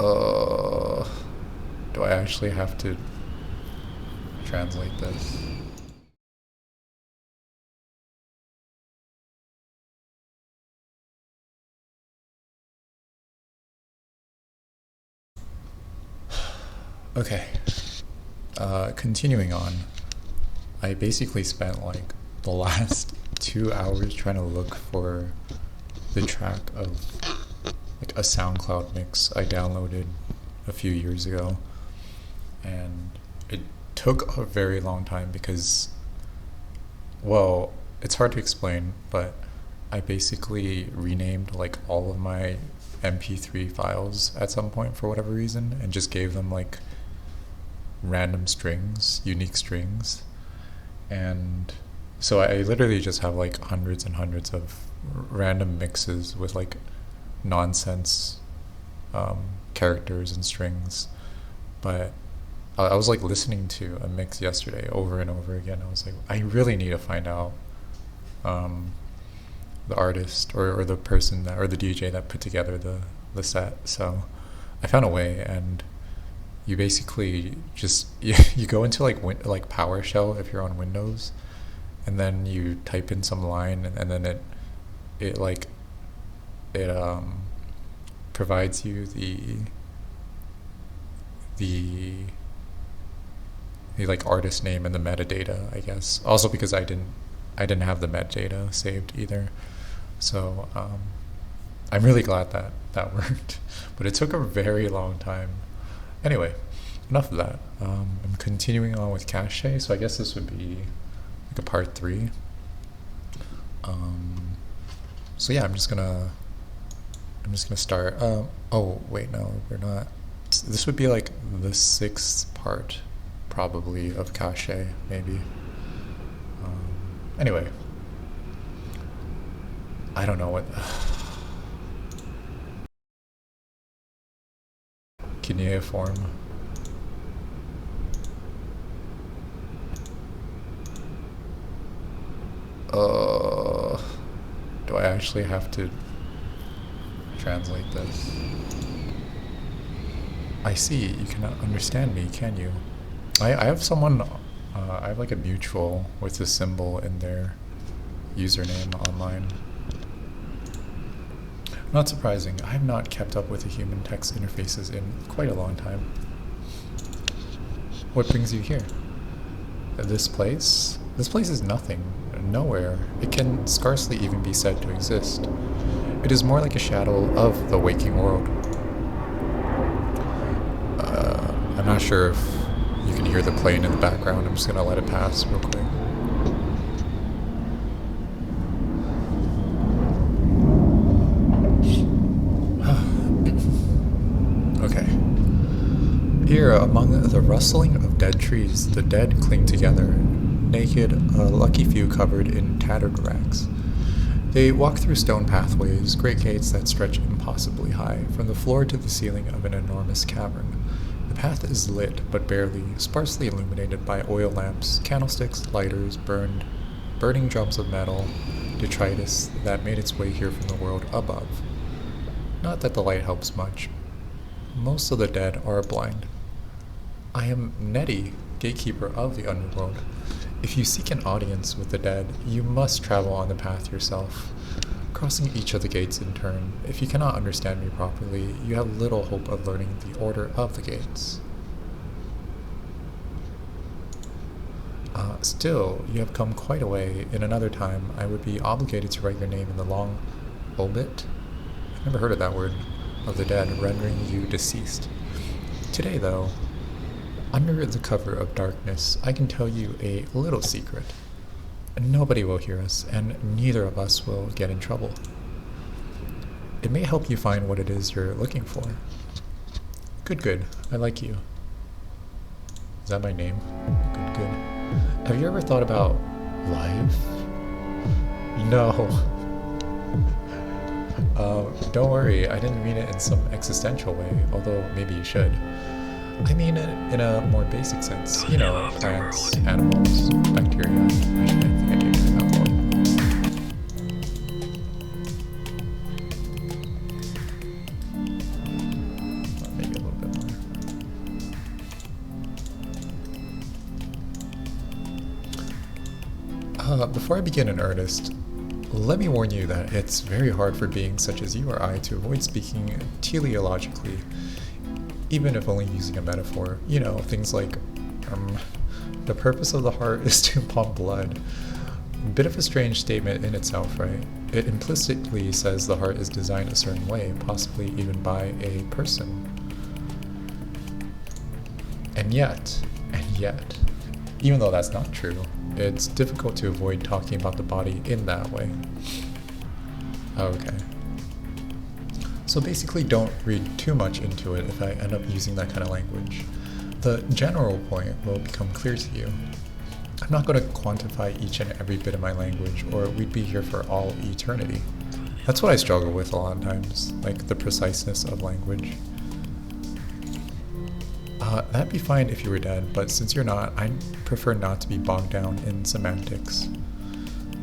Uh, do I actually have to translate this? Okay. Continuing on. I basically spent like the last 2 hours trying to look for the track of like a SoundCloud mix I downloaded a few years ago, and it took a very long time because, well, it's hard to explain, but I basically renamed like all of my MP3 files at some point for whatever reason and just gave them like random strings, unique strings. And so I literally just have like hundreds and hundreds of random mixes with like nonsense characters and strings. But I was like listening to a mix yesterday over and over again. I was like, I really need to find out um, the artist or the person that, or the DJ that put together the set. So I found a way, and you basically just you go into like PowerShell if you're on Windows, and then you type in some line, and then it like it provides you the the like artist name and the metadata, I guess. Also because I didn't have the metadata saved either, so I'm really glad that that worked, but it took a very long time. Anyway, enough of that. I'm continuing on with Kaschei, so I guess this would be like a part three. Um, so yeah, I'm just gonna start. Oh wait, no, we're not. This would be like the sixth part, probably, of Kaschei, maybe. Anyway, I don't know what. Cuneiform. Uh, do I actually have to translate this? I see, you cannot understand me, can you? I have someone, I have like a mutual with this symbol in their username online. Not surprising, I have not kept up with the human text interfaces in quite a long time. What brings you here? This place? This place is nothing, nowhere. It can scarcely even be said to exist. It is more like a shadow of the waking world. I'm not sure if you can hear the plane in the background. I'm just gonna let it pass real quick. Okay. Here, among the rustling of dead trees, the dead cling together, naked, a lucky few covered in tattered rags. They walk through stone pathways, great gates that stretch impossibly high, from the floor to the ceiling of an enormous cavern. The path is lit, but barely, sparsely illuminated by oil lamps, candlesticks, lighters, burning drums of metal, detritus that made its way here from the world above. Not that the light helps much. Most of the dead are blind. I am Nettie, gatekeeper of the underworld. If you seek an audience with the dead, you must travel on the path yourself, crossing each of the gates in turn. If you cannot understand me properly, you have little hope of learning the order of the gates. Still, you have come quite a way. In another time, I would be obligated to write your name in the long obit. I've never heard of that word, of the dead, rendering you deceased. Today, though, under the cover of darkness, I can tell you a little secret. Nobody will hear us, and neither of us will get in trouble. It may help you find what it is you're looking for. Good, good. I like you. Is that my name? Good, good. Have you ever thought about life? No. Don't worry, I didn't mean it in some existential way, although maybe you should. I mean it in a more basic sense. You know, plants, animals, bacteria. Actually, I think I gave you that one. Maybe Before I begin in earnest, let me warn you that it's very hard for beings such as you or I to avoid speaking teleologically, even if only using a metaphor. You know, things like, the purpose of the heart is to pump blood. Bit of a strange statement in itself, right? It implicitly says the heart is designed a certain way, possibly even by a person. And yet, even though that's not true, it's difficult to avoid talking about the body in that way. Okay. So basically, don't read too much into it if I end up using that kind of language. The general point will become clear to you. I'm not going to quantify each and every bit of my language, or we'd be here for all eternity. That's what I struggle with a lot of times, like the preciseness of language. That'd be fine if you were dead, but since you're not, I prefer not to be bogged down in semantics.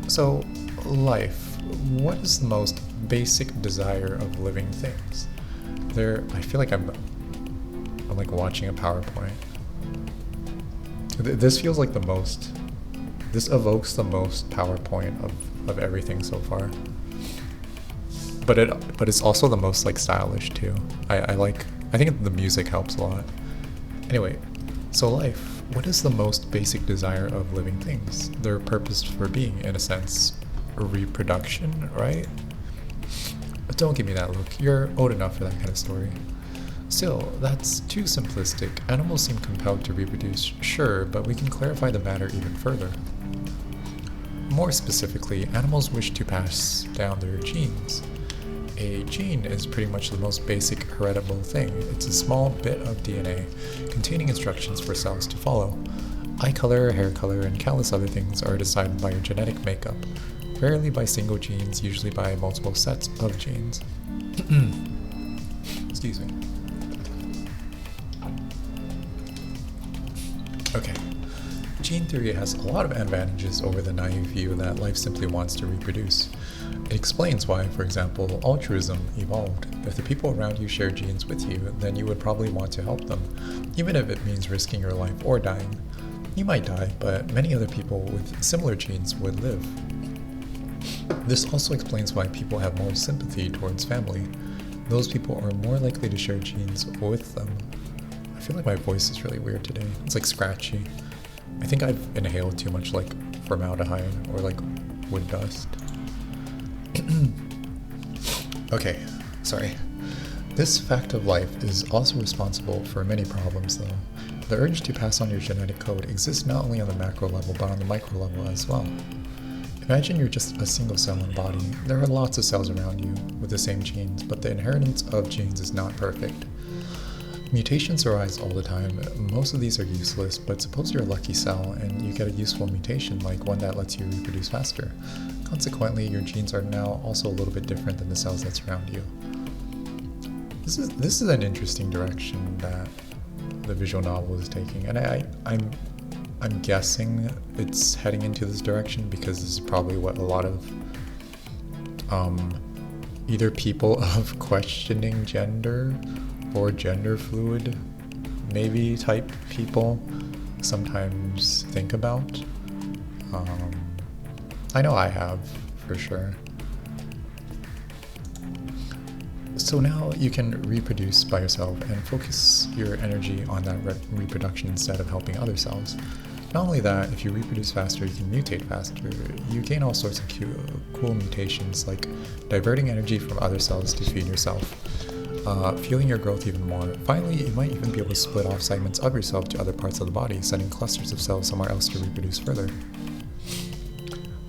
So, life. What is the most basic desire of living things? I feel like I'm like watching a PowerPoint. This feels like this evokes the most PowerPoint of everything so far. But it's also the most like stylish too. I think the music helps a lot. Anyway, so life, what is the most basic desire of living things? Their purpose for being, in a sense, reproduction, right? But don't give me that look. You're old enough for that kind of story. Still, that's too simplistic. Animals seem compelled to reproduce, sure, but we can clarify the matter even further. More specifically, animals wish to pass down their genes. A gene is pretty much the most basic heritable thing. It's a small bit of DNA containing instructions for cells to follow. Eye color, hair color, and countless other things are decided by your genetic makeup, rarely by single genes, usually by multiple sets of genes. Excuse me. Okay. Gene theory has a lot of advantages over the naive view that life simply wants to reproduce. It explains why, for example, altruism evolved. If the people around you share genes with you, then you would probably want to help them, even if it means risking your life or dying. You might die, but many other people with similar genes would live. This also explains why people have more sympathy towards family. Those people are more likely to share genes with them. I feel like my voice is really weird today. It's like scratchy. I think I've inhaled too much like formaldehyde or like wood dust. Okay, sorry. This fact of life is also responsible for many problems though. The urge to pass on your genetic code exists not only on the macro level but on the micro level as well. Imagine you're just a single cell in a body. There are lots of cells around you with the same genes, but the inheritance of genes is not perfect. Mutations arise all the time. Most of these are useless, but suppose you're a lucky cell and you get a useful mutation like one that lets you reproduce faster. Consequently, your genes are now also a little bit different than the cells that surround you. This is an interesting direction that the visual novel is taking, and I'm guessing it's heading into this direction because this is probably what a lot of either people of questioning gender or gender fluid maybe type people sometimes think about. I know I have, for sure. So now you can reproduce by yourself and focus your energy on that reproduction instead of helping other cells. Not only that, if you reproduce faster, you can mutate faster. You gain all sorts of cool mutations like diverting energy from other cells to feed yourself, fueling your growth even more. Finally, you might even be able to split off segments of yourself to other parts of the body, sending clusters of cells somewhere else to reproduce further.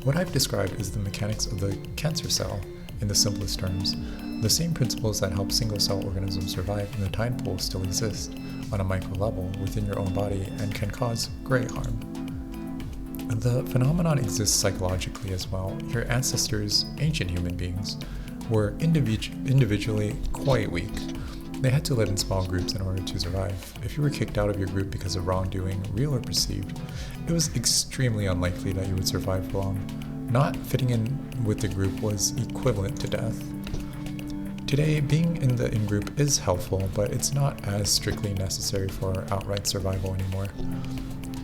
What I've described is the mechanics of the cancer cell in the simplest terms. The same principles that help single-cell organisms survive in the tide pool still exist on a micro level within your own body and can cause great harm. The phenomenon exists psychologically as well. Your ancestors, ancient human beings, were individually quite weak. They had to live in small groups in order to survive. If you were kicked out of your group because of wrongdoing, real or perceived, it was extremely unlikely that you would survive for long. Not fitting in with the group was equivalent to death. Today, being in the in-group is helpful, but it's not as strictly necessary for outright survival anymore.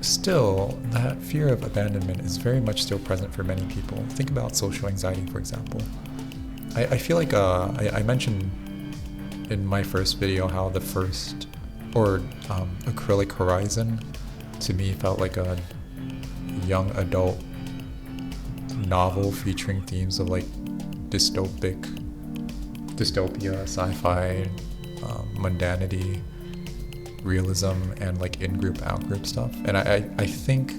still, that fear of abandonment is very much still present for many people. Think about social anxiety, for example. I feel like I mentioned in my first video how the first, or Acrylic Horizon, to me felt like a young adult novel featuring themes of like dystopia, sci-fi, mundanity, realism, and like in-group, out-group stuff. And I think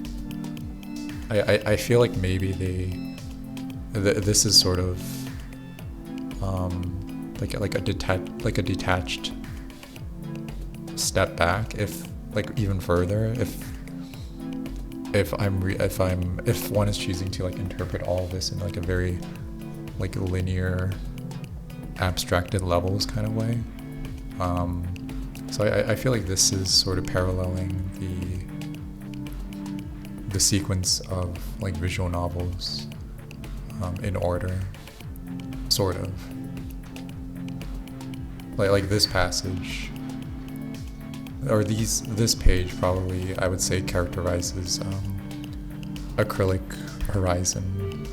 I feel like maybe this is sort of like a detached step back, if like even further, if one is choosing to like interpret all of this in like a very like linear, abstracted levels kind of way. So I feel like this is sort of paralleling the sequence of like visual novels in order, sort of. Like this passage, or this page probably, I would say, characterizes Acrylic Horizon,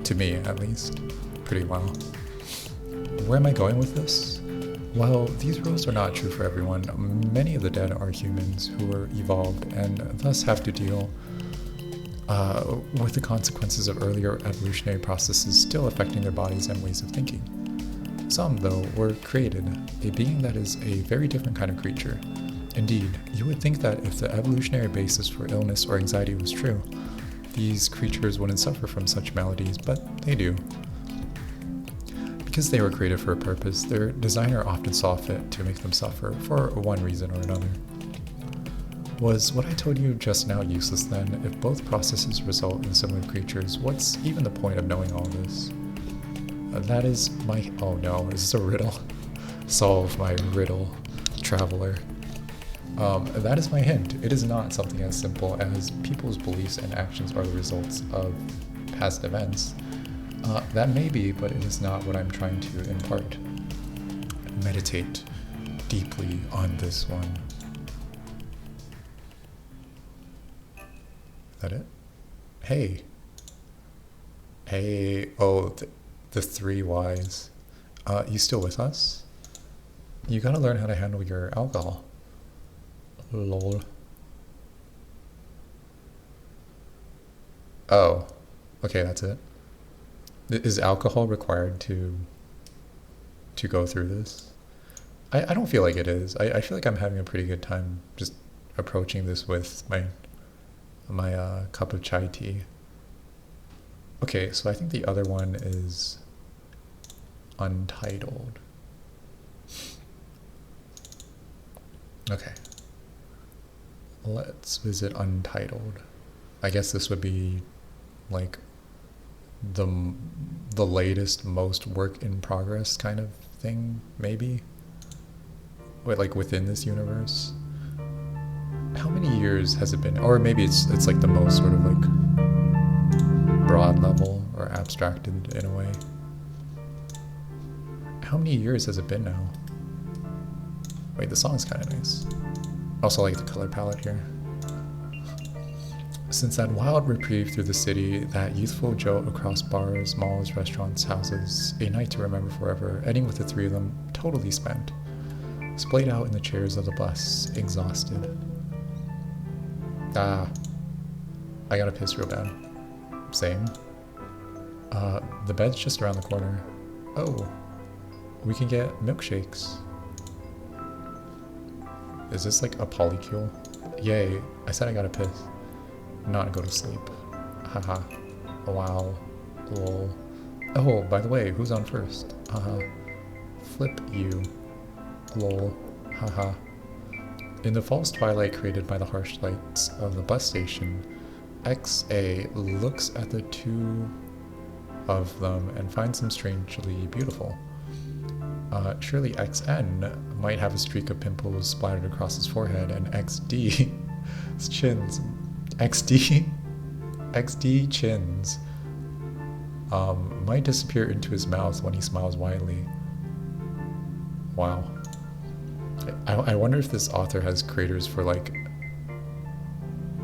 to me at least, pretty well. Where am I going with this? Well, these rules are not true for everyone. Many of the dead are humans who were evolved and thus have to deal with the consequences of earlier evolutionary processes still affecting their bodies and ways of thinking. Some, though, were created, a being that is a very different kind of creature. Indeed, you would think that if the evolutionary basis for illness or anxiety was true, these creatures wouldn't suffer from such maladies, but they do. Because they were created for a purpose, their designer often saw fit to make them suffer for one reason or another. Was what I told you just now useless then? If both processes result in similar creatures, what's even the point of knowing all this? That is my... Oh no, is this a riddle? Solve my riddle, traveler. That is my hint. It is not something as simple as people's beliefs and actions are the results of past events. That may be, but it is not what I'm trying to impart. Meditate deeply on this one. Is that it? Hey. Hey. Oh, the 3 Ys. You still with us? You gotta learn how to handle your alcohol. Lol. Oh. Okay, that's it. Is alcohol required to go through this? I don't feel like it is. I feel like I'm having a pretty good time just approaching this with my cup of chai tea. Okay, so I think the other one is Untitled. Okay. Let's visit Untitled. I guess this would be like the latest, most work in progress kind of thing, maybe? Wait, like within this universe? How many years has it been? Or maybe it's like the most sort of like broad level or abstracted in a way. How many years has it been now? Wait, the song's kind of nice. Also like the color palette here. Since that wild reprieve through the city, that youthful jolt across bars, malls, restaurants, houses, a night to remember forever, ending with the 3 of them totally spent, splayed out in the chairs of the bus, exhausted. I gotta piss real bad. Same. The bed's just around the corner. Oh, we can get milkshakes. Is this like a polycule? Yay, I said I gotta piss. Not go to sleep. Haha. Wow. Lol. Oh, by the way, who's on first? Haha. Flip you. Lol. Haha. In the false twilight created by the harsh lights of the bus station, XA looks at the 2 of them and finds them strangely beautiful. Surely XN might have a streak of pimples splattered across his forehead, and XD's chins... XD chins might disappear into his mouth when he smiles widely. Wow. I wonder if this author has creators for like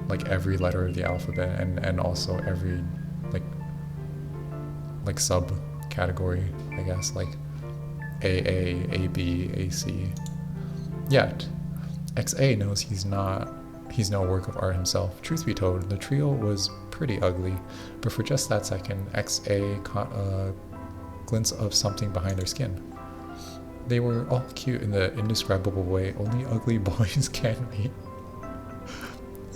like every letter of the alphabet and also every like subcategory, I guess, like AA, AB, AC. Yet, XA knows he's no work of art himself. Truth be told, the trio was pretty ugly, but for just that second, XA caught a glimpse of something behind their skin. They were all cute in the indescribable way only ugly boys can be.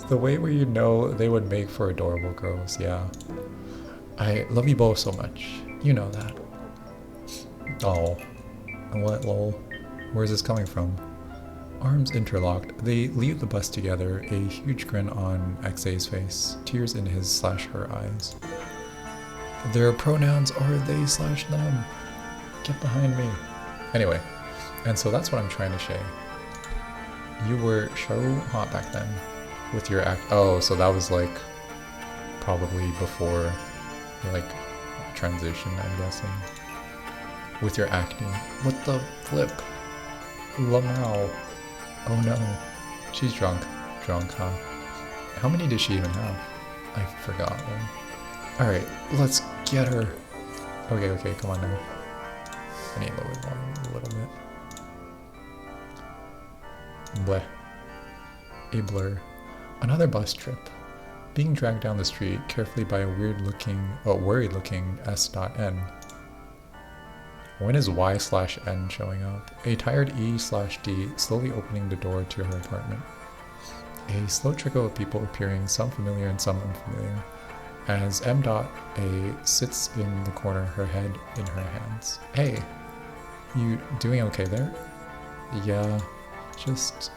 The way where you know they would make for adorable girls, yeah. I love you both so much. You know that. Oh. What, lol? Where's this coming from? Arms interlocked, they leave the bus together, a huge grin on XA's face, tears in his/her eyes. Their pronouns are they/them. Get behind me. Anyway, and so that's what I'm trying to say. You were so hot back then with your act. Oh, so that was like probably before like transition, I'm guessing. With your acting. What the flip? Lamau. Oh no. She's drunk. Drunk, huh? How many did she even have? I forgot one. Alright, let's get her. Okay, come on now. I need to lower it down a little bit. Bleh. A blur. Another bus trip. Being dragged down the street carefully by a worried-looking S.N. When is Y/N showing up? A tired E/D slowly opening the door to her apartment. A slow trickle of people appearing, some familiar and some unfamiliar, as M.A sits in the corner, her head in her hands. Hey, you doing okay there? Yeah, just,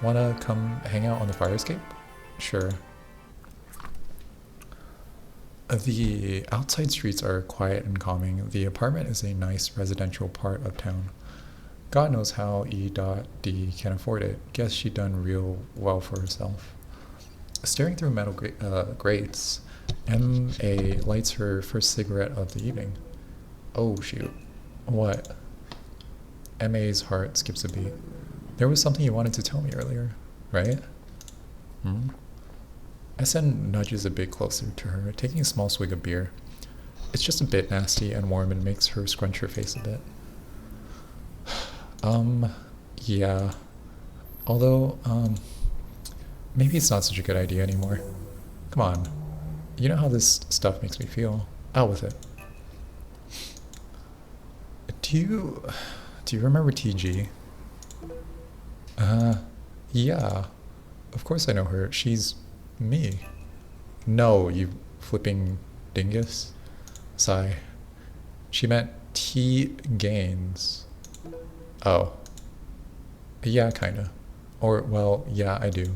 wanna come hang out on the fire escape? Sure. The outside streets are quiet and calming. The apartment is a nice residential part of town. God knows how E.D can afford it. Guess she done real well for herself. Staring through metal grates, M.A lights her first cigarette of the evening. Oh shoot. What? M.A.'s heart skips a beat. There was something you wanted to tell me earlier, right? SN nudges a bit closer to her, taking a small swig of beer. It's just a bit nasty and warm and makes her scrunch her face a bit. Yeah. Although, maybe it's not such a good idea anymore. Come on. You know how this stuff makes me feel. Out with it. Do you remember TG? Yeah. Of course I know her. She's me. No, you flipping dingus. Sigh. She meant T Gaines. Oh. Yeah, kinda. Or, well, yeah, I do.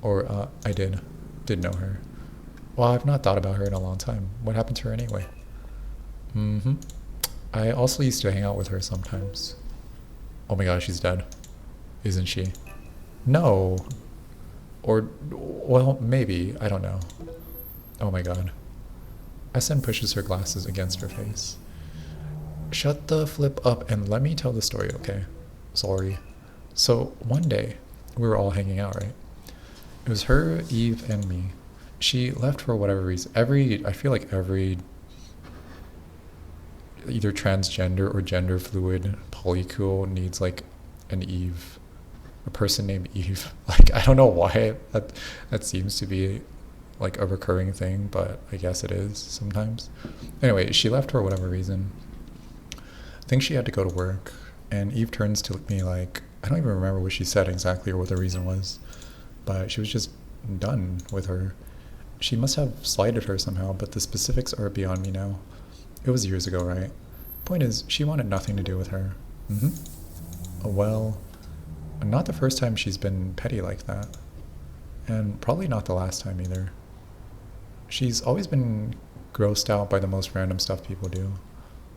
Or, I did know her. Well, I've not thought about her in a long time. What happened to her anyway? I also used to hang out with her sometimes. Oh my gosh, she's dead. Isn't she? No. Or, well, maybe. I don't know. Oh my god. SN pushes her glasses against her face. Shut the flip up and let me tell the story, okay? Sorry. So, one day, we were all hanging out, right? It was her, Eve, and me. She left for whatever reason. I feel like every either transgender or gender fluid polycule needs like an Eve. A person named Eve. Like, I don't know why that seems to be like a recurring thing, but I guess it is sometimes. Anyway, she left for whatever reason. I think she had to go to work, and Eve turns to me like, I don't even remember what she said exactly or what the reason was, but she was just done with her. She must have slighted her somehow, but the specifics are beyond me now. It was years ago, right? Point is, she wanted nothing to do with her. Well, not the first time she's been petty like that. And probably not the last time either. She's always been grossed out by the most random stuff people do.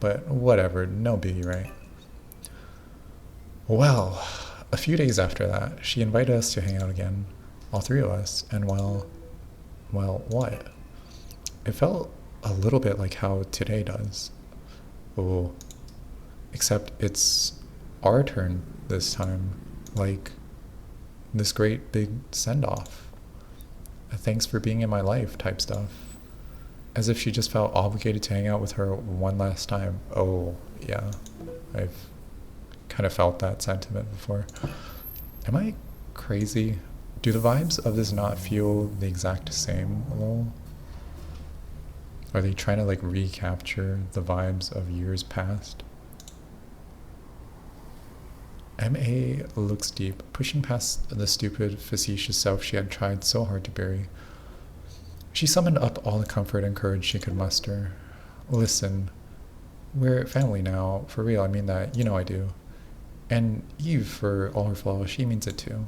But whatever, no biggie, right? Well, a few days after that, she invited us to hang out again. All three of us. And well, what? It felt a little bit like how today does. Oh, except it's our turn this time. Like, this great big send-off. thanks for being in my life type stuff. As if she just felt obligated to hang out with her one last time. Oh, yeah. I've kind of felt that sentiment before. Am I crazy? Do the vibes of this not feel the exact same a little? Are they trying to like recapture the vibes of years past? MA looks deep, pushing past the stupid, facetious self she had tried so hard to bury. She summoned up all the comfort and courage she could muster. Listen, we're family now, for real, I mean that, you know I do. And Eve, for all her flaws, she means it too.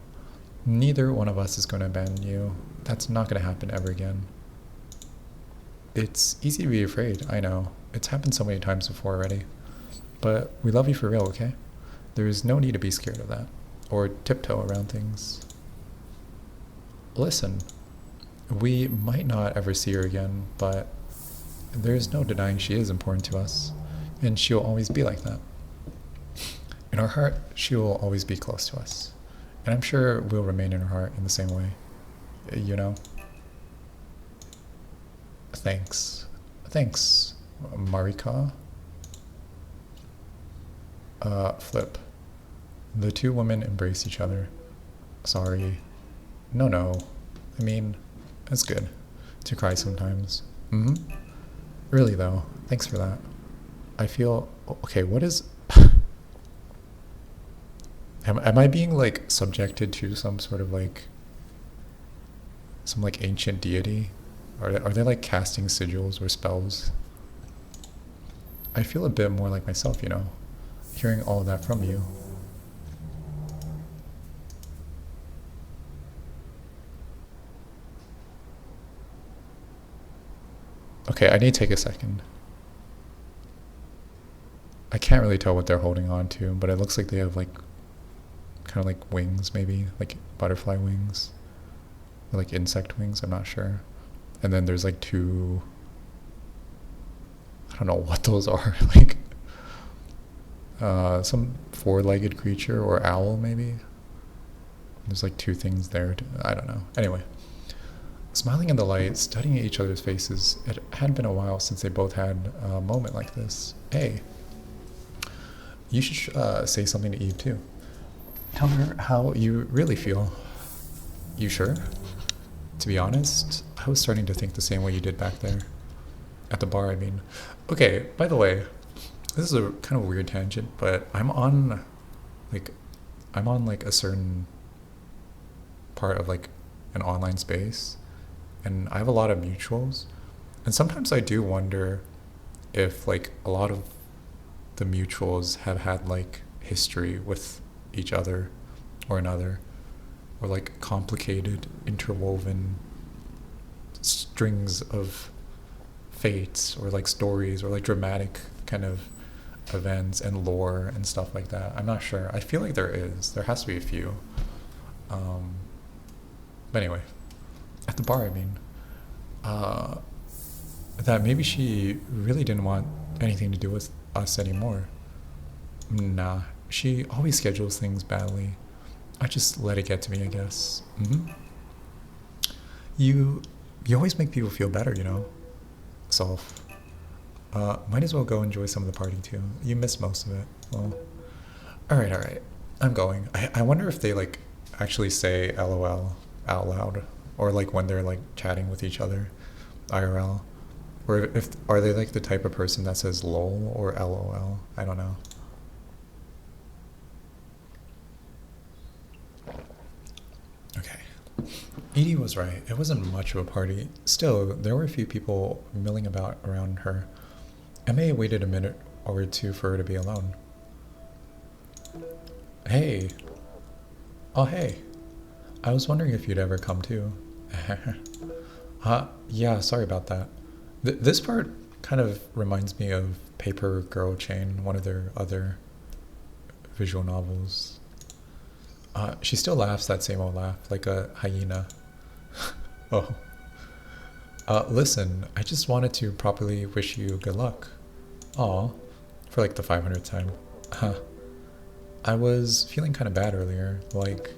Neither one of us is going to abandon you. That's not going to happen ever again. It's easy to be afraid, I know. It's happened so many times before already. But we love you for real, okay? There's no need to be scared of that. Or tiptoe around things. Listen, we might not ever see her again, but there's no denying she is important to us. And she'll always be like that. In our heart, she will always be close to us. And I'm sure we'll remain in her heart in the same way. You know? Thanks. Thanks, Marika. Flip. The two women embrace each other. Sorry. No. I mean, it's good to cry sometimes. Really though, thanks for that. I feel... Okay, what is... Am I being like subjected to some sort of like... some like ancient deity? Are they like casting sigils or spells? I feel a bit more like myself, you know, hearing all of that from you. Okay, I need to take a second. I can't really tell what they're holding on to, but it looks like they have like kind of like wings, maybe like butterfly wings or like insect wings, I'm not sure. And then there's like two, I don't know what those are, like some four-legged creature or owl maybe. There's like two things there, I don't know. Anyway, smiling in the light, studying each other's faces, it had been a while since they both had a moment like this. Hey, you should say something to Eve too. Tell her how you really feel. You sure? To be honest, I was starting to think the same way you did back there. At the bar, I mean. Okay, by the way, this is a kind of weird tangent, but I'm on like a certain part of like an online space, and I have a lot of mutuals, and sometimes I do wonder if like a lot of the mutuals have had like history with each other or another, or like complicated interwoven strings of fates or like stories or like dramatic kind of events and lore and stuff like that. I'm not sure. I feel like there has to be a few. But anyway, at the bar, I mean, that maybe she really didn't want anything to do with us anymore. Nah, she always schedules things badly. I just let it get to me, I guess. You always make people feel better, you know? Self. Might as well go enjoy some of the party too. You missed most of it. Well, alright. I'm going. I wonder if they like actually say LOL out loud, or like when they're like chatting with each other IRL, or if are they like the type of person that says lol or LOL. I don't know. Okay, Edie was right. It wasn't much of a party. Still, there were a few people milling about around her. MA waited a minute or two for her to be alone. Hey. Oh, hey. I was wondering if you'd ever come too. Yeah, sorry about that. This part kind of reminds me of Paper Girl Chain, one of their other visual novels. She still laughs that same old laugh, like a hyena. Oh. Listen, I just wanted to properly wish you good luck. Aw, for like the 500th time. I was feeling kind of bad earlier, like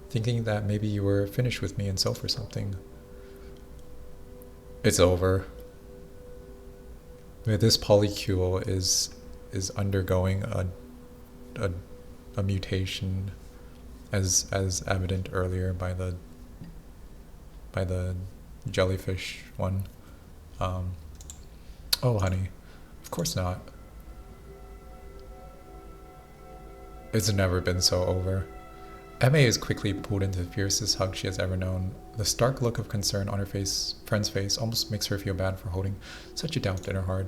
thinking that maybe you were finished with me and Soph or something. It's over. This polycule is undergoing a, a mutation, as evident earlier by the jellyfish one. Oh, honey, of course not. It's never been so over. MA is quickly pulled into the fiercest hug she has ever known. The stark look of concern on her friend's face almost makes her feel bad for holding such a doubt in her heart.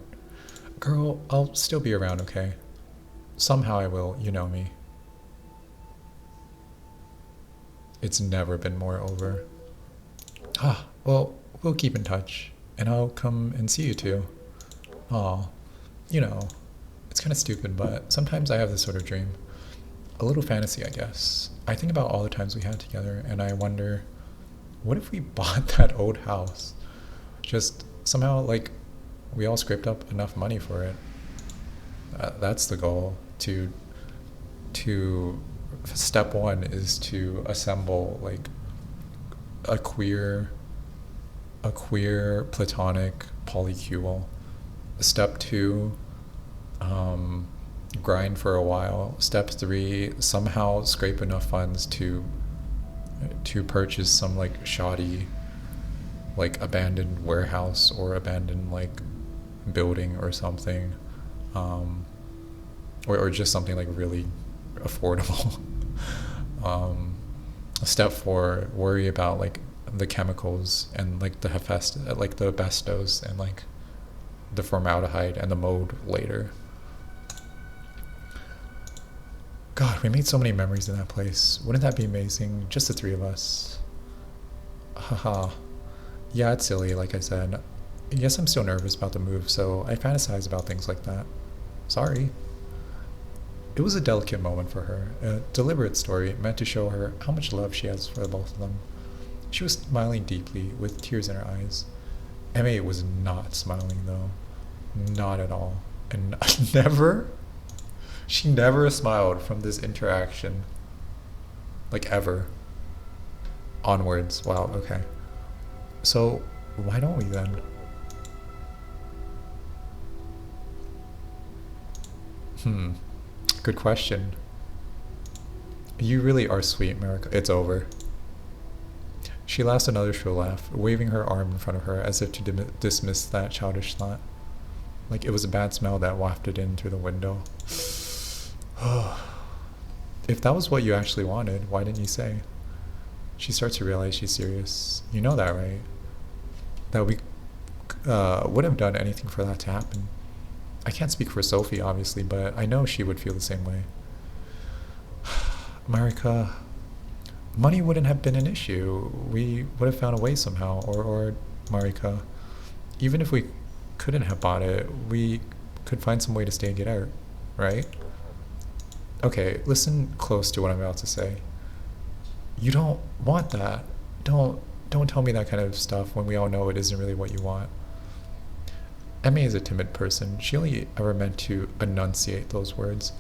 Girl, I'll still be around, okay? Somehow I will, you know me. It's never been more over. Ah, well, we'll keep in touch, and I'll come and see you too. Aw, you know, it's kind of stupid, but sometimes I have this sort of dream. A little fantasy, I guess. I think about all the times we had together, and I wonder, what if we bought that old house? Just somehow, like, we all scraped up enough money for it. That's the goal. To step one is to assemble like a queer platonic polycule. Step two, grind for a while. Step three, somehow scrape enough funds to purchase some like shoddy, like abandoned warehouse or abandoned like building or something, or just something like really affordable. Step four, worry about like the chemicals and like the asbestos and like the formaldehyde and the mold later. God, we made so many memories in that place. Wouldn't that be amazing? Just the three of us. Haha. Yeah, it's silly, like I said. Yes, I'm still nervous about the move, so I fantasize about things like that. Sorry. It was a delicate moment for her, a deliberate story meant to show her how much love she has for the both of them. She was smiling deeply, with tears in her eyes. Emma was not smiling, though. Not at all. And she never smiled from this interaction. Like, ever. Onwards. Wow, okay. So, why don't we then? Good question. You really are sweet, Marika. It's over. She laughs another shrill laugh, waving her arm in front of her as if to dismiss that childish thought. Like it was a bad smell that wafted in through the window. If that was what you actually wanted, why didn't you say? She starts to realize she's serious. You know that, right? That we would have done anything for that to happen. I can't speak for Sophie, obviously, but I know she would feel the same way. Marika, money wouldn't have been an issue. We would have found a way somehow. Or Marika, even if we couldn't have bought it, we could find some way to stay and get out, right? Okay, listen close to what I'm about to say. You don't want that. Don't tell me that kind of stuff when we all know it isn't really what you want. Emma is a timid person. She only ever meant to enunciate those words.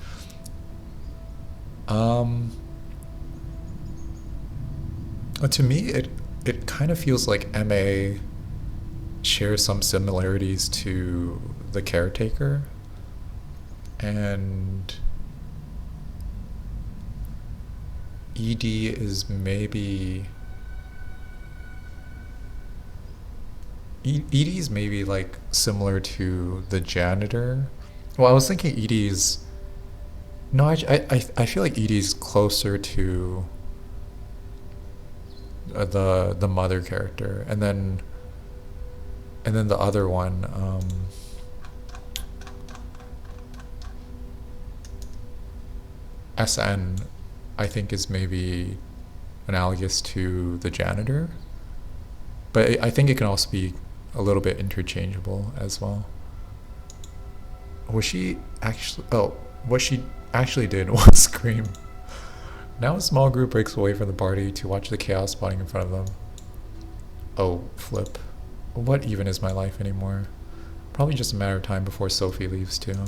To me, it kind of feels like Emma shares some similarities to the caretaker, and Edie is maybe Edie's maybe like similar to the janitor. Well, I was thinking Edie's. No, I feel like Edie's closer to the mother character, and then the other one, SN, I think is maybe analogous to the janitor, but I think it can also be a little bit interchangeable as well. What she actually did was scream. Now a small group breaks away from the party to watch the chaos spawning in front of them. Oh, flip. What even is my life anymore? Probably just a matter of time before Sophie leaves too.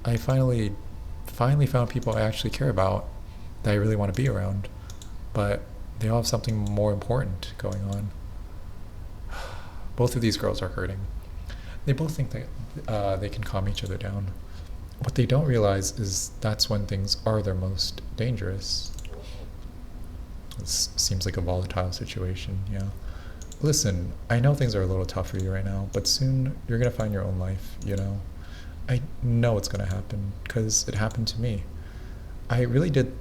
I finally found people I actually care about, that I really want to be around, but they all have something more important going on. Both of these girls are hurting. They both think that they can calm each other down. What they don't realize is that's when things are their most dangerous. This seems like a volatile situation, yeah. Listen, I know things are a little tough for you right now, but soon you're gonna find your own life, you know? I know it's gonna happen, because it happened to me. I really did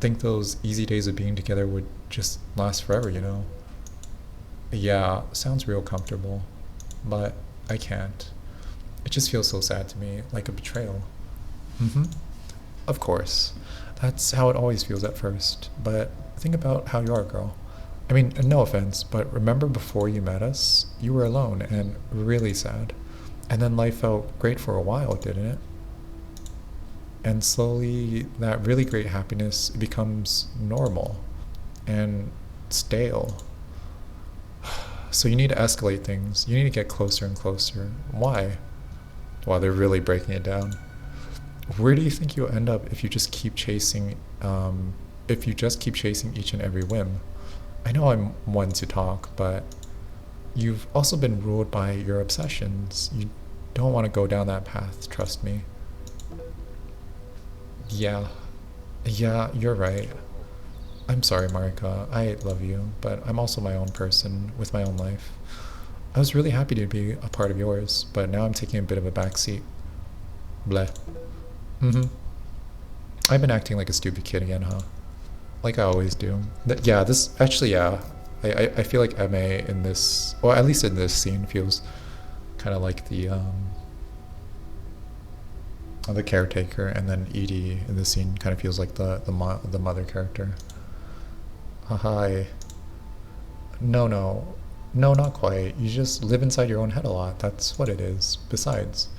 think those easy days of being together would just last forever, you know? Yeah, sounds real comfortable, but I can't. It just feels so sad to me, like a betrayal. Mm-hmm. Of course. That's how it always feels at first, but think about how you are, girl. I mean, no offense, but remember before you met us, you were alone and really sad. And then life felt great for a while, didn't it? And slowly, that really great happiness becomes normal and stale. So you need to escalate things. You need to get closer and closer. Why? Well, they're really breaking it down. Where do you think you'll end up if you just keep chasing, each and every whim? I know I'm one to talk, but you've also been ruled by your obsessions. You don't want to go down that path, trust me. Yeah, you're right. I'm sorry, Marika. I love you, but I'm also my own person with my own life. I was really happy to be a part of yours, but now I'm taking a bit of a backseat. Bleh. Mm-hmm. I've been acting like a stupid kid again, huh? Like I always do. Yeah, this actually, yeah. I feel like MA in this, or at least in this scene, feels kind of like the caretaker, and then Edie in this scene kind of feels like the mother character. Hi. No, not quite. You just live inside your own head a lot. That's what it is. Besides,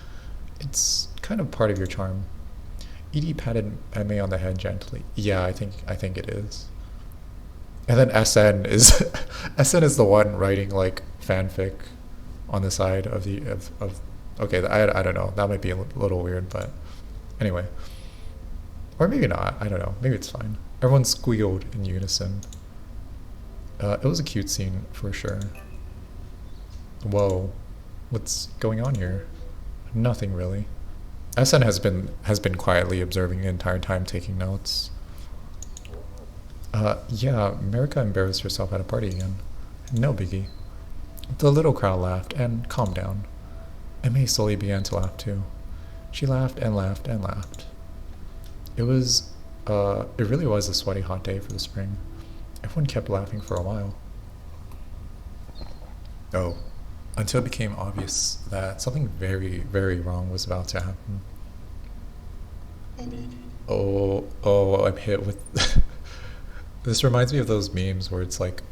it's kind of part of your charm. Edie patted MA on the head gently. Yeah, I think it is. And then SN is SN is the one writing like fanfic on the side of the of okay, I don't know. That might be a little weird, but anyway. Or maybe not. I don't know. Maybe it's fine. Everyone squealed in unison. It was a cute scene for sure. Whoa. What's going on here? Nothing really. SN has been quietly observing the entire time, taking notes. Yeah, Marika embarrassed herself at a party again. No biggie. The little crowd laughed and calmed down. May slowly began to laugh too. She laughed and laughed and laughed. It really was a sweaty hot day for the spring. Everyone kept laughing for a while. Oh, until it became obvious that something very, very wrong was about to happen. Oh, I'm hit with... This reminds me of those memes where it's like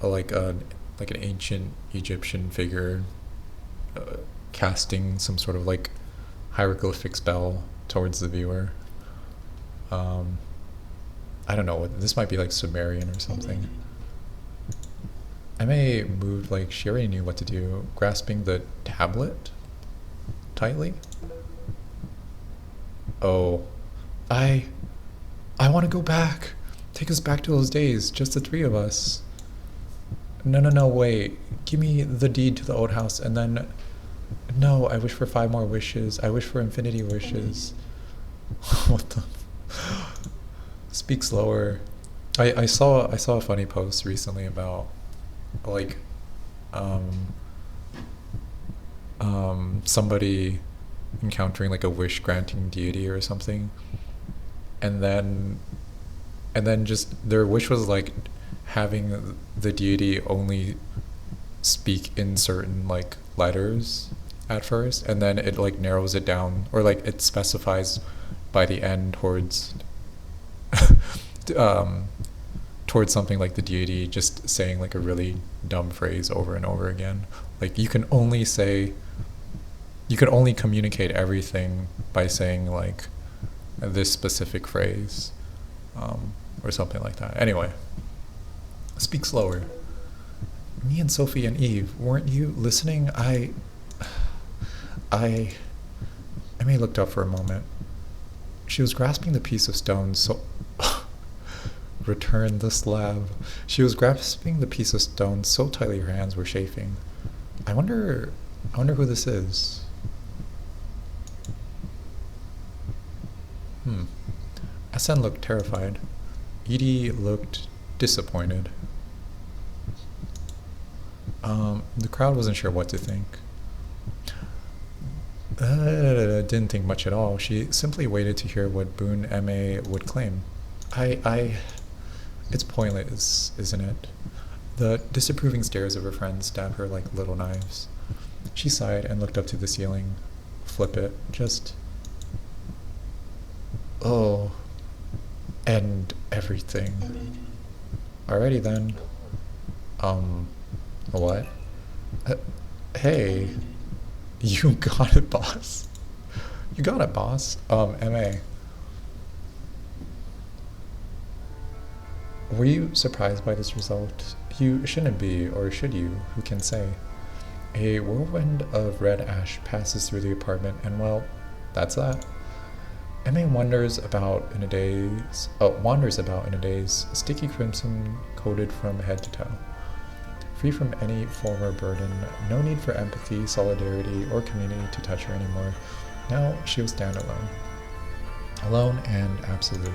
an ancient Egyptian figure casting some sort of like hieroglyphic spell towards the viewer. I don't know, this might be like Sumerian or something. May moved like she already knew what to do, grasping the tablet tightly. Oh, I want to go back. Take us back to those days, just the three of us. No, wait. Give me the deed to the old house, and then... No, I wish for 5 more wishes. I wish for infinity wishes. What the... Speak slower. I saw a funny post recently about, like, somebody encountering, like, a wish-granting deity or something. And then just their wish was like having the deity only speak in certain like letters at first, and then it like narrows it down, or like it specifies by the end towards towards something like the deity just saying like a really dumb phrase over and over again. Like you can only communicate everything by saying like this specific phrase, or something like that. Anyway, speak slower. Me and Sophie and Eve, weren't you listening? I may looked up for a moment. She was grasping the piece of stone so return the slab. She was grasping the piece of stone so tightly her hands were chafing. I wonder who this is. SN looked terrified. Edie looked disappointed. The crowd wasn't sure what to think. Didn't think much at all. She simply waited to hear what Boone M.A. would claim. It's pointless, isn't it? The disapproving stares of her friends stabbed her like little knives. She sighed and looked up to the ceiling. Flip it. Just... Oh. End everything. Alrighty then. What? Hey. You got it, boss. You got it, boss. M.A. Were you surprised by this result? You shouldn't be, or should you? Who can say? A whirlwind of red ash passes through the apartment, and well, that's that. M.A. wanders about in a daze, sticky crimson coated from head to toe. Free from any former burden, no need for empathy, solidarity, or community to touch her anymore. Now she was standalone. Alone and absolute.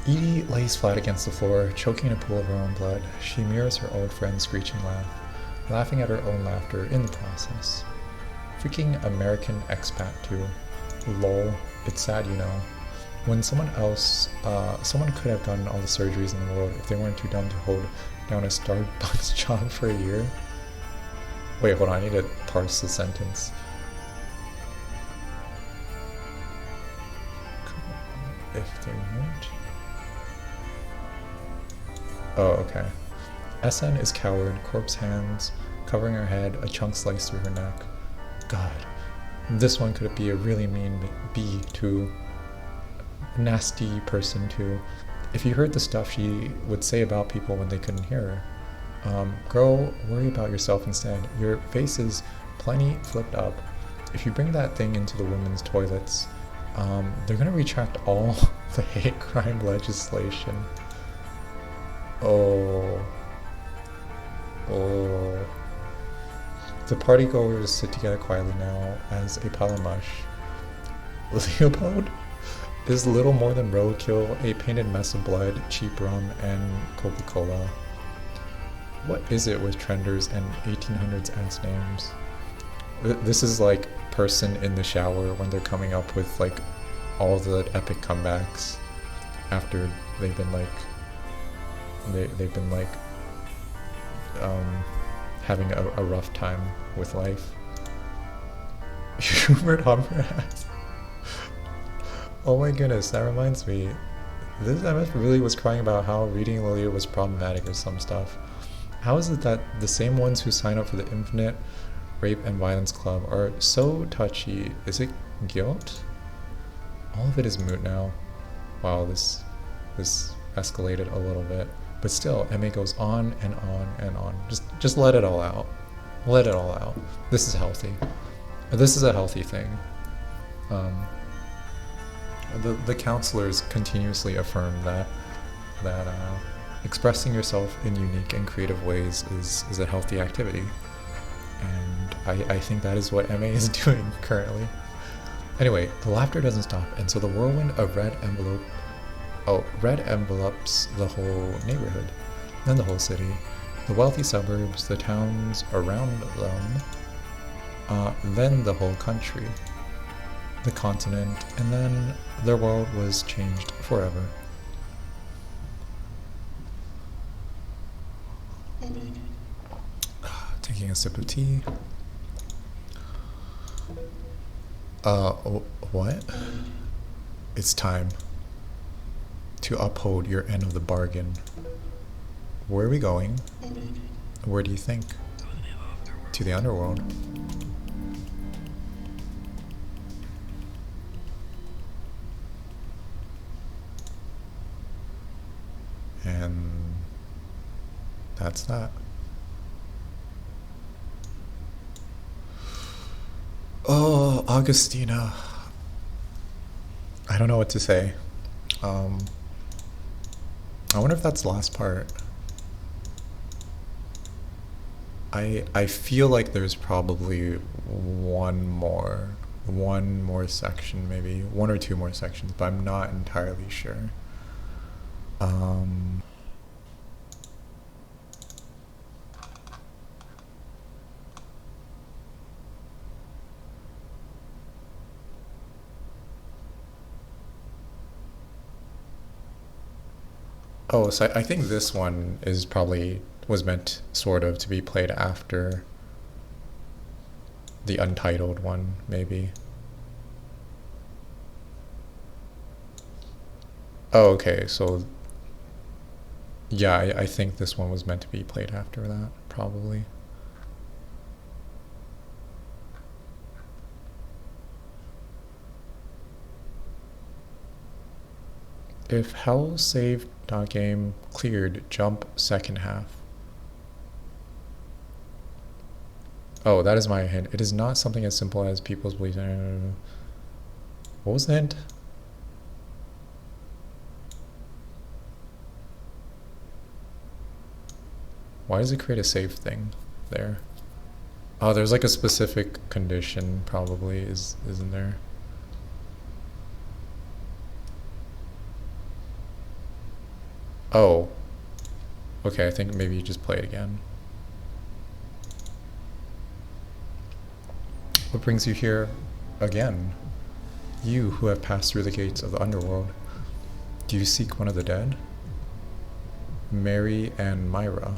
Edie lays flat against the floor, choking in a pool of her own blood. She mirrors her old friend's screeching laugh, laughing at her own laughter in the process. Freaking American expat too. Lol. It's sad, you know. When someone could have done all the surgeries in the world if they weren't too dumb to hold down a Starbucks job for a year. Wait, hold on, I need to parse the sentence. If they weren't... Oh, okay. SN is coward, corpse hands covering her head, a chunk sliced through her neck. God, this one could be a really mean bee too. Nasty person too. If you heard the stuff she would say about people when they couldn't hear her. Girl, worry about yourself instead. Your face is plenty flipped up. If you bring that thing into the women's toilets, they're gonna retract all the hate crime legislation. Oh. The partygoers sit together quietly now as a pile of mush. Leopold is little more than roadkill, a painted mess of blood, cheap rum, and Coca-Cola. What is it with trenders and 1800s ass names? This is like person in the shower when they're coming up with like all the epic comebacks after they've been like having a rough time with life. Hubert Hummer. Oh my goodness, that reminds me. This MF really was crying about how reading Lilia was problematic or some stuff. How is it that the same ones who sign up for the Infinite Rape and Violence Club are so touchy? Is it guilt? All of it is moot now. Wow, this escalated a little bit. But still, MA goes on and on and on. Just let it all out. Let it all out. This is healthy. This is a healthy thing. The counselors continuously affirm that expressing yourself in unique and creative ways is a healthy activity. And I think that is what MA is doing currently. Anyway, the laughter doesn't stop, and so the whirlwind of red envelopes the whole neighborhood, then the whole city, the wealthy suburbs, the towns around them, then the whole country, the continent, and then their world was changed forever. Taking a sip of tea. What? It's time to uphold your end of the bargain. Where are we going? Where do you think? To the underworld. And that's that. Oh, Augustina. I don't know what to say. I wonder if that's the last part. I feel like there's probably one more section, maybe one or two more sections, but I'm not entirely sure. Oh, so I think this one is probably was meant sort of to be played after the untitled one, maybe. Oh, okay, so yeah, I think this one was meant to be played after that, probably. If hell saved game cleared, jump second half. Oh, that is my hint. It is not something as simple as people's beliefs. What was the hint? Why does it create a save thing there? Oh, there's like a specific condition probably, isn't there? Oh. Okay, I think maybe you just play it again. What brings you here again? You who have passed through the gates of the underworld. Do you seek one of the dead? Mary and Myra.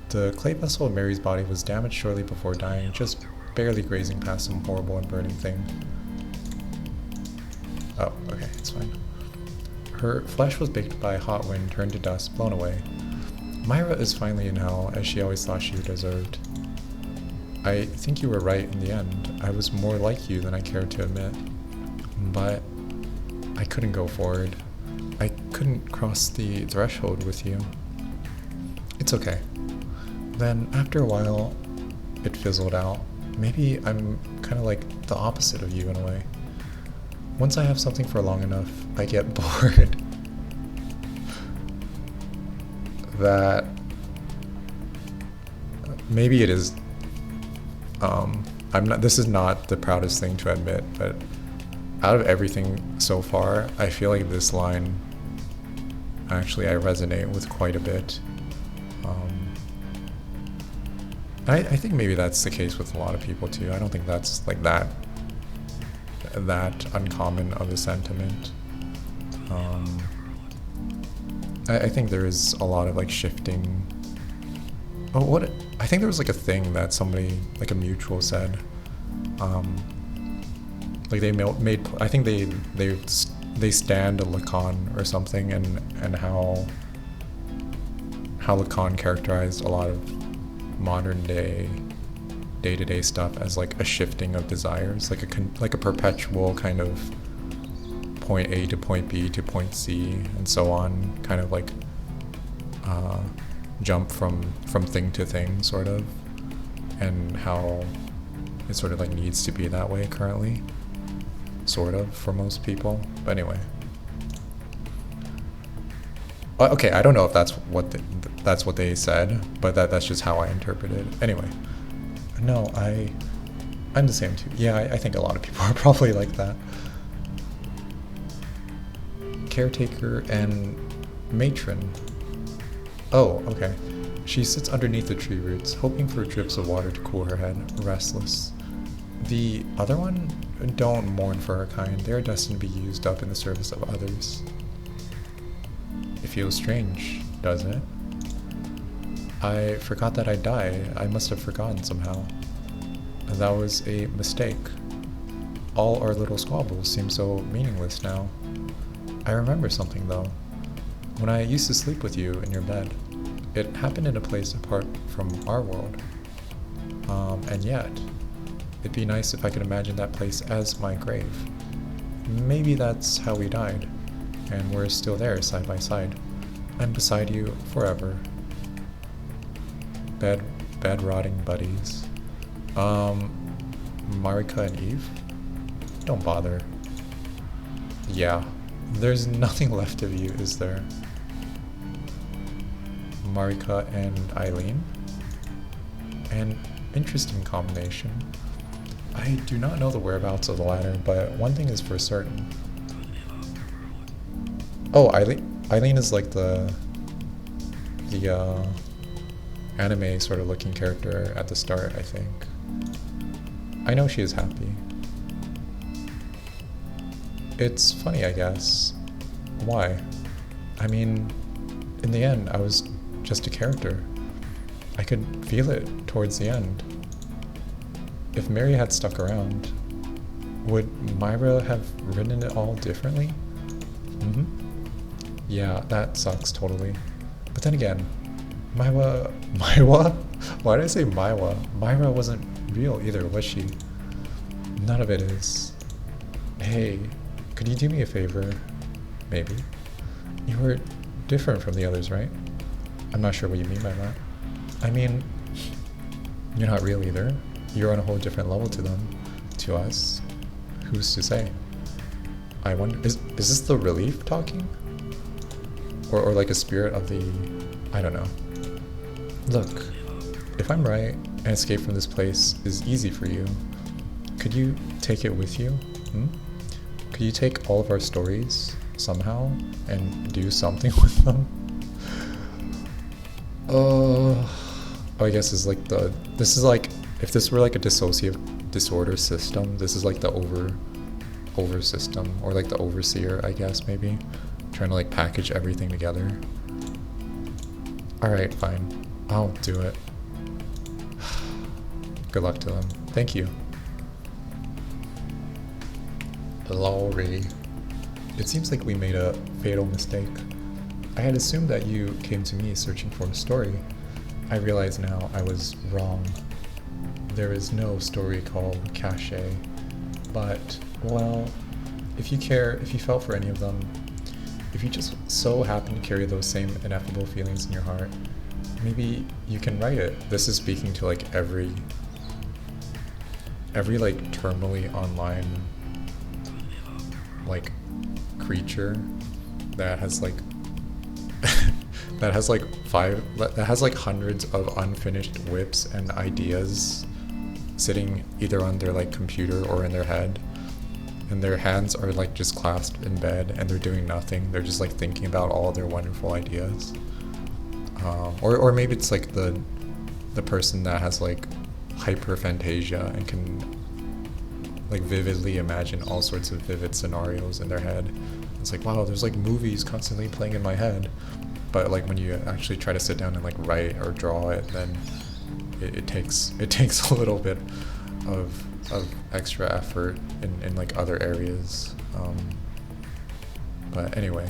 The clay vessel of Mary's body was damaged shortly before dying, just barely grazing past some horrible and burning thing. Oh, okay, it's fine. Her flesh was baked by a hot wind, turned to dust, blown away. Myra is finally in hell, as she always thought she deserved. I think you were right in the end. I was more like you than I cared to admit. But I couldn't go forward. I couldn't cross the threshold with you. It's okay. Then, after a while, it fizzled out. Maybe I'm kind of like the opposite of you in a way. Once I have something for long enough, I get bored. That maybe it is. This is not the proudest thing to admit, but out of everything so far, I feel like this line actually I resonate with quite a bit. I think maybe that's the case with a lot of people too. I don't think that's like that uncommon of a sentiment. I think there is a lot of like shifting. Oh, what? I think there was like a thing that somebody, like a mutual said. Like they made. I think they stand a Lacan or something, and how Lacan characterized a lot of modern day-to-day stuff as like a shifting of desires, like a perpetual kind of point A to point B to point C and so on, kind of like jump from thing to thing sort of, and how it sort of like needs to be that way currently, sort of, for most people. But anyway, okay, I don't know if that's what they said, but that's just how I interpret it. Anyway, no, I'm the same too. Yeah, I think a lot of people are probably like that. Caretaker and matron. Oh, okay. She sits underneath the tree roots, hoping for drips of water to cool her head, restless. The other one? Don't mourn for her kind. They are destined to be used up in the service of others. It feels strange, doesn't it? I forgot that I'd die. I must have forgotten somehow. That was a mistake. All our little squabbles seem so meaningless now. I remember something though. When I used to sleep with you in your bed, it happened in a place apart from our world. And yet, it'd be nice if I could imagine that place as my grave. Maybe that's how we died, and we're still there side by side. I'm beside you forever. Bed rotting buddies. Marika and Eve? Don't bother. Yeah, There's nothing left of you, is there? Marika and Eileen? An interesting combination. I do not know the whereabouts of the latter, but one thing is for certain. Oh, Eileen is like the anime sort of looking character at the start, I think. I know she is happy. It's funny, I guess. Why? I mean, in the end, I was just a character. I could feel it towards the end. If Mary had stuck around, would Myra have written it all differently? Yeah, that sucks totally. But then again, Myra? Why did I say Myra? Myra wasn't real either, was she? None of it is. Hey, could you do me a favor? Maybe. You were different from the others, right? I'm not sure what you mean by that. I mean, you're not real either. You're on a whole different level to them. To us. Who's to say? I wonder, is this the relief talking? Or like a spirit of the, I don't know. Look, if I'm right, and escape from this place is easy for you, could you take it with you? Could you take all of our stories, somehow, and do something with them? I guess is like this is like, if this were like a dissociative disorder system, this is like the over system, or like the overseer, I guess, maybe. Trying to like package everything together. Alright, fine. I'll do it. Good luck to them. Thank you. Lowry. It seems like we made a fatal mistake. I had assumed that you came to me searching for a story. I realize now I was wrong. There is no story called Kaschei, but, well, if you felt for any of them, if you just so happen to carry those same ineffable feelings in your heart, maybe you can write it. This is speaking to like every like terminally online like creature that has like that has like hundreds of unfinished whips and ideas sitting either on their like computer or in their head, and their hands are like just clasped in bed and they're doing nothing. They're just like thinking about all their wonderful ideas. Or maybe it's like the person that has like hyperphantasia and can like vividly imagine all sorts of vivid scenarios in their head. It's like, wow, there's like movies constantly playing in my head. But like when you actually try to sit down and like write or draw it, then it takes a little bit of extra effort in like other areas. But anyway,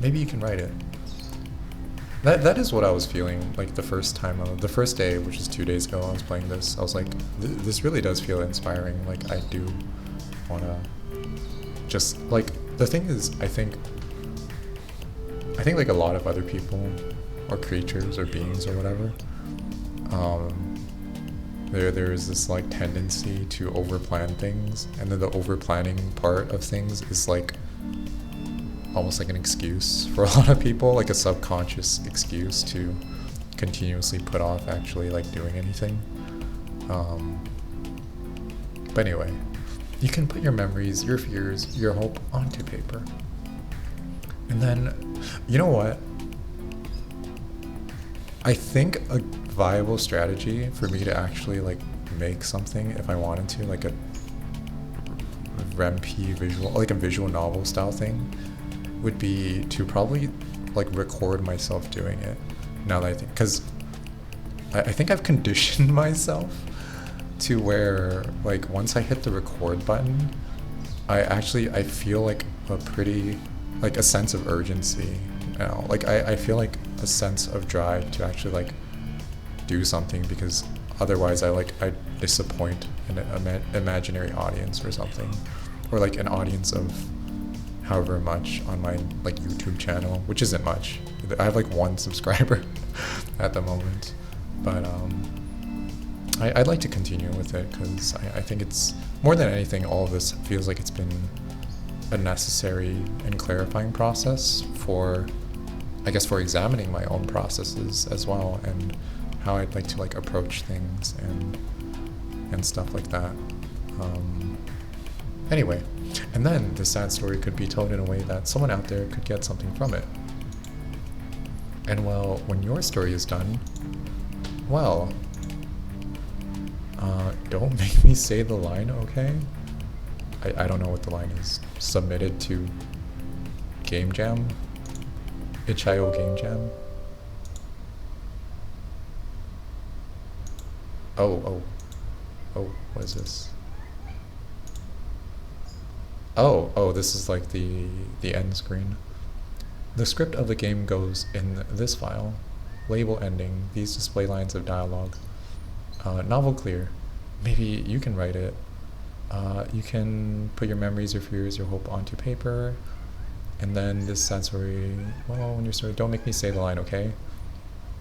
maybe you can write it. That is what I was feeling like the first day, which is 2 days ago, I was playing this. I was like, this really does feel inspiring. Like I do wanna just like, the thing is, I think like a lot of other people or creatures or beings or whatever, there is this like tendency to overplan things, and then the overplanning part of things is like almost like an excuse for a lot of people, like a subconscious excuse to continuously put off actually like doing anything. But anyway, you can put your memories, your fears, your hope onto paper. And then, you know what? I think a viable strategy for me to actually like make something, if I wanted to, like a REMP visual, like a visual novel style thing, would be to probably like record myself doing it. Now that I think, because I think I've conditioned myself to where like once I hit the record button, I feel like a pretty, like a sense of urgency now. Like I feel like a sense of drive to actually like do something, because otherwise I disappoint an imaginary audience or something, or like an audience of however much on my like YouTube channel, which isn't much. I have like 1 subscriber at the moment, but I'd like to continue with it, because I think it's, more than anything, all of this feels like it's been a necessary and clarifying process for, I guess, for examining my own processes as well, and how I'd like to like approach things and stuff like that. Anyway, and then the sad story could be told in a way that someone out there could get something from it. And well, when your story is done, well, don't make me say the line, okay? I don't know what the line is. Submitted to Game Jam? itch.io Game Jam? Oh, what is this? Oh, this is like the end screen. The script of the game goes in this file. Label ending, these display lines of dialogue. Novel clear. Maybe you can write it. You can put your memories, your fears, your hope onto paper. And then this sad story, well, when you're story, don't make me say the line, okay?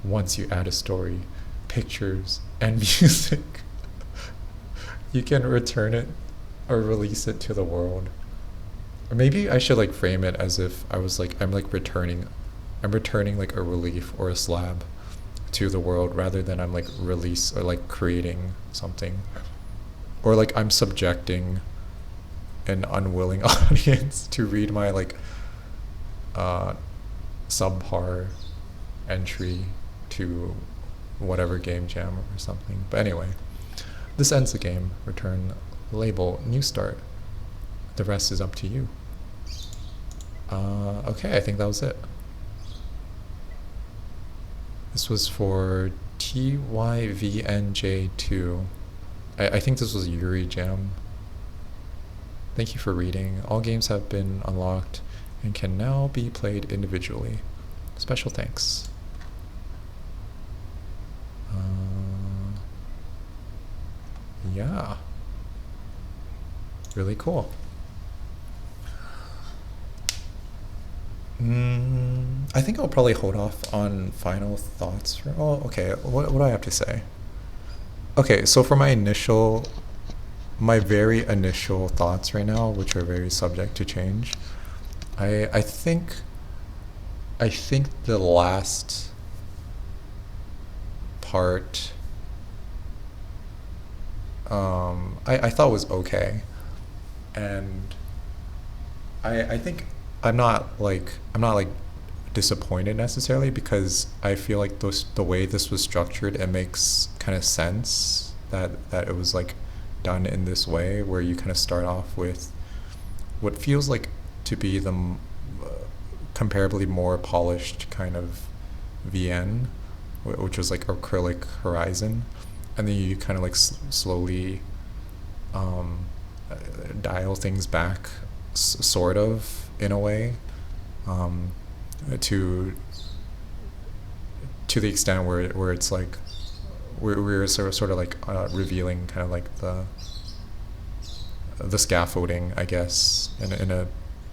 Once you add a story, pictures, and music, you can return it or release it to the world. Or maybe I should like frame it as if I was like, I'm returning like a relief or a slab to the world, rather than I'm like release or like creating something. Or like I'm subjecting an unwilling audience to read my like subpar entry to whatever game jam or something. But anyway, this ends the game. Return label, new start. The rest is up to you. Okay, I think that was it. This was for TYVNJ2. I think this was Yuri Jam. Thank you for reading. All games have been unlocked and can now be played individually. Special thanks. Yeah. Really cool. I think I'll probably hold off on final thoughts. Okay. What do I have to say? Okay, so for my very initial thoughts right now, which are very subject to change, I think the last part I thought was okay, and I think I'm not like disappointed necessarily, because I feel like the way this was structured, it makes kind of sense that it was like done in this way, where you kind of start off with what feels like to be the comparably more polished kind of VN, which was like acrylic horizon, and then you kind of like slowly dial things back, sort of, in a way, to the extent where it's like we're sort of like revealing kind of like the scaffolding, I guess, in a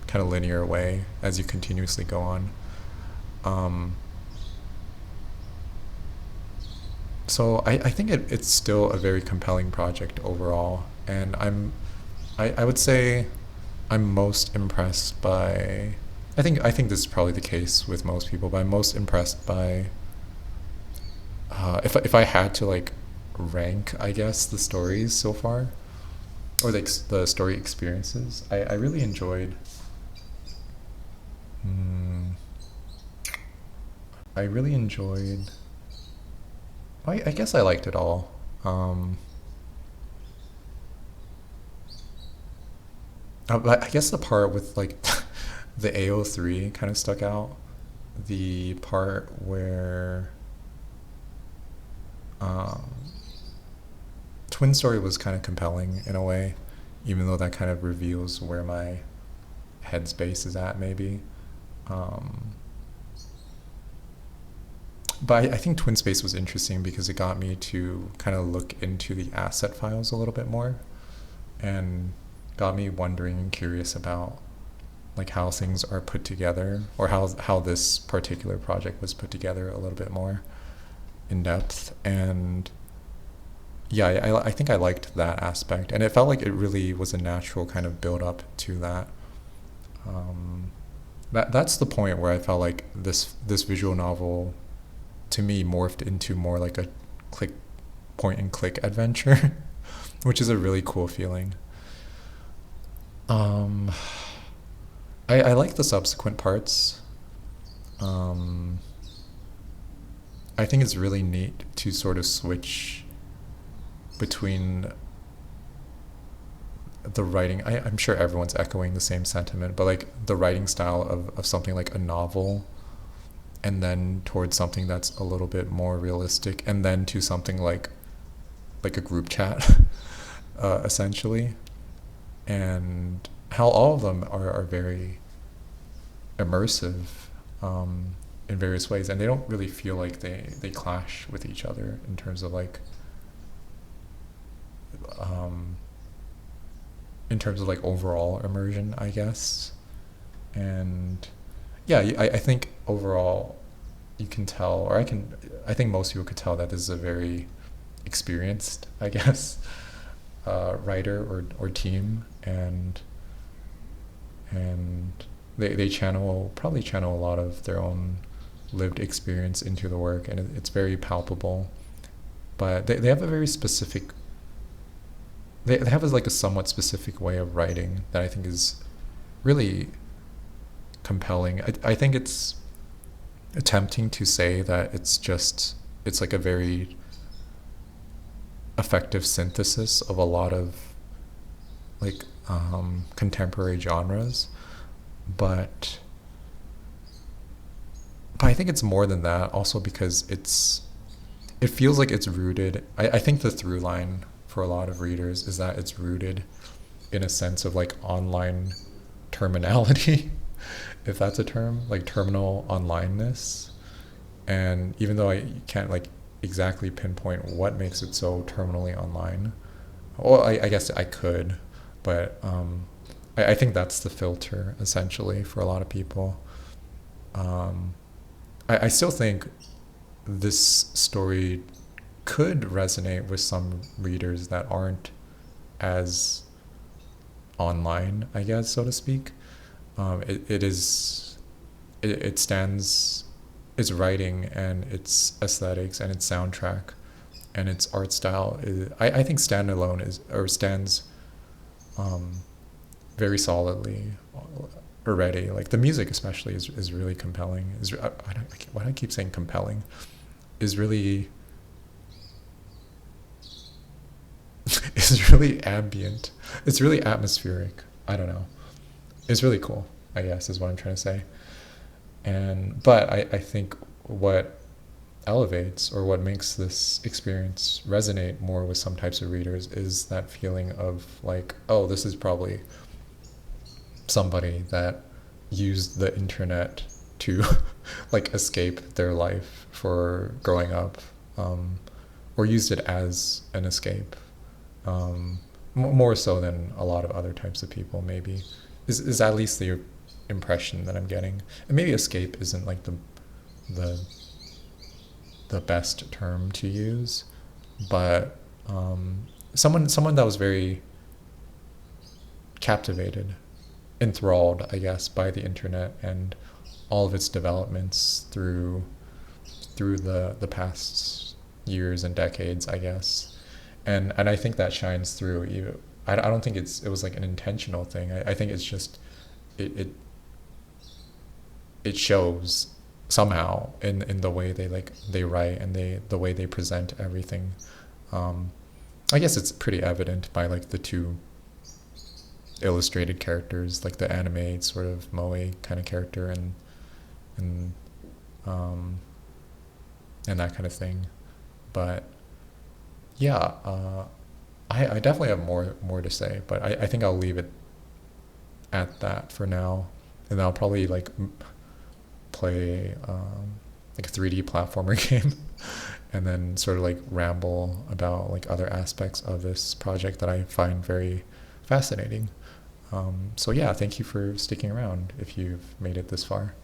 kind of linear way as you continuously go on. So I think it's still a very compelling project overall, and I would say I'm most impressed by, I think this is probably the case with most people, but I'm most impressed by if I had to like rank, I guess, the stories so far, or the story experiences, I really enjoyed. I really enjoyed. I guess I liked it all. But I guess the part with like the AO3 kind of stuck out. The part where Twin Story was kind of compelling in a way, even though that kind of reveals where my headspace is at, maybe. But I think Twin Space was interesting because it got me to kind of look into the asset files a little bit more, and got me wondering and curious about like how things are put together, or how this particular project was put together a little bit more in depth. And yeah, I think I liked that aspect, and it felt like it really was a natural kind of build up to that. That's the point where I felt like this visual novel to me morphed into more like a click point and click adventure, which is a really cool feeling. Um, I like the subsequent parts. Um, I think it's really neat to sort of switch between the writing. I'm sure everyone's echoing the same sentiment, but like the writing style of something like a novel, and then towards something that's a little bit more realistic, and then to something like a group chat, essentially, and how all of them are very immersive, in various ways, and they don't really feel like they clash with each other in terms of like um, in terms of like overall immersion, I guess. And yeah, I think overall you can tell, or I think most people could tell that this is a very experienced, I guess, writer or team, and they probably channel a lot of their own lived experience into the work, and it's very palpable. But they have a very specific, they have like a somewhat specific way of writing that I think is really compelling. I think it's attempting to say that it's like a very effective synthesis of a lot of like contemporary genres, but I think it's more than that. Also because it feels like it's rooted. I think the through line for a lot of readers is that it's rooted in a sense of like online terminality, if that's a term, like terminal onlineness. And even though I can't like exactly pinpoint what makes it so terminally online, well, I guess I could, but I think that's the filter essentially for a lot of people. Um, I still think this story could resonate with some readers that aren't as online, I guess, so to speak. It stands, its writing and its aesthetics and its soundtrack and its art style I think stands um, very solidly already. Like the music especially is really compelling. Why do I keep saying compelling? Is really is really ambient. It's really atmospheric. I don't know. It's really cool, I guess, is what I'm trying to say. But I think what elevates or what makes this experience resonate more with some types of readers is that feeling of like, oh, this is probably somebody that used the internet to like escape their life for growing up, or used it as an escape, more so than a lot of other types of people maybe, is at least the impression that I'm getting. And maybe escape isn't like the the best term to use, but someone that was very captivated, enthralled, I guess, by the internet and all of its developments through the past years and decades, I guess. And I think that shines through. I don't think it was like an intentional thing. I think it's just it it shows somehow in the way they write and the way they present everything. I guess it's pretty evident by like the two illustrated characters, like the anime sort of moe kind of character and um, and that kind of thing. But yeah, I definitely have more to say, but I think I'll leave it at that for now, and I'll probably like play like a 3D platformer game, and then sort of like ramble about like other aspects of this project that I find very fascinating. So yeah, thank you for sticking around if you've made it this far.